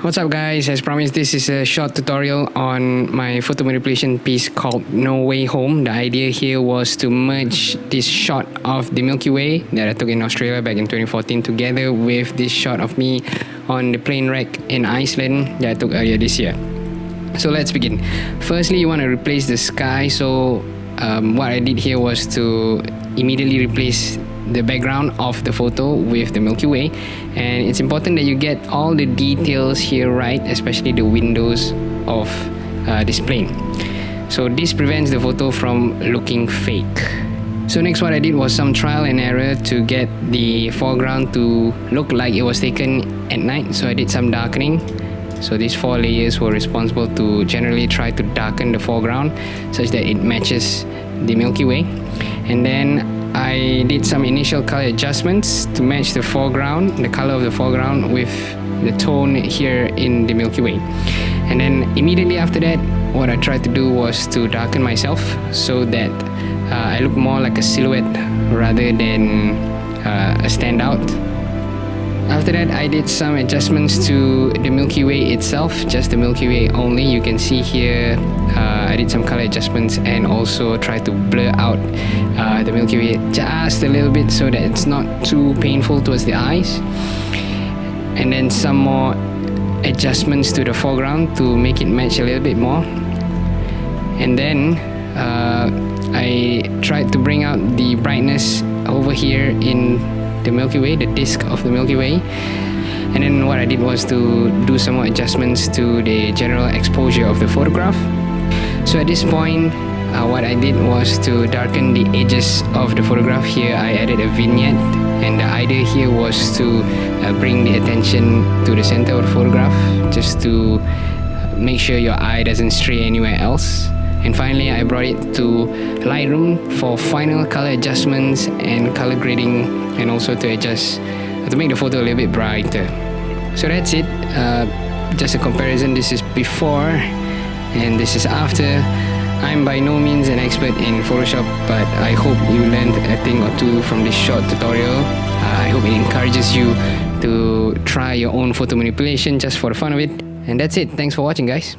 What's up guys, as promised this is a short tutorial on my photo manipulation piece called No Way Home. The idea here was to merge this shot of the Milky Way that I took in Australia back in 2014 together with this shot of me on the plane wreck in Iceland that I took earlier this year. So let's begin. Firstly, you want to replace the sky, so what I did here was to immediately replace the background of the photo with the Milky Way, and it's important that you get all the details here right, especially the windows of this plane. So this prevents the photo from looking fake. So next what I did was some trial and error to get the foreground to look like it was taken at night. So I did some darkening. So these 4 layers were responsible to generally try to darken the foreground such that it matches the Milky Way. And then I did some initial color adjustments to match the foreground, the color of the foreground with the tone here in the Milky Way. And then immediately after that, what I tried to do was to darken myself so that I look more like a silhouette rather than a standout. After that, I did some adjustments to the Milky Way itself, just the Milky Way only. You can see here I did some color adjustments and also tried to blur out the Milky Way just a little bit so that it's not too painful towards the eyes. And then some more adjustments to the foreground to make it match a little bit more. And then I tried to bring out the brightness over here in the Milky Way, the disk of the Milky Way. And then what I did was to do some more adjustments to the general exposure of the photograph. So at this point, what I did was to darken the edges of the photograph. Here I added a vignette, and the idea here was to bring the attention to the center of the photograph, just to make sure your eye doesn't stray anywhere else. And finally, I brought it to Lightroom for final color adjustments and color grading, and also to adjust, to make the photo a little bit brighter. So that's it, just a comparison. This is before and this is after. I'm by no means an expert in Photoshop, but I hope you learned a thing or two from this short tutorial. I hope it encourages you to try your own photo manipulation just for the fun of it. And that's it. Thanks for watching, guys.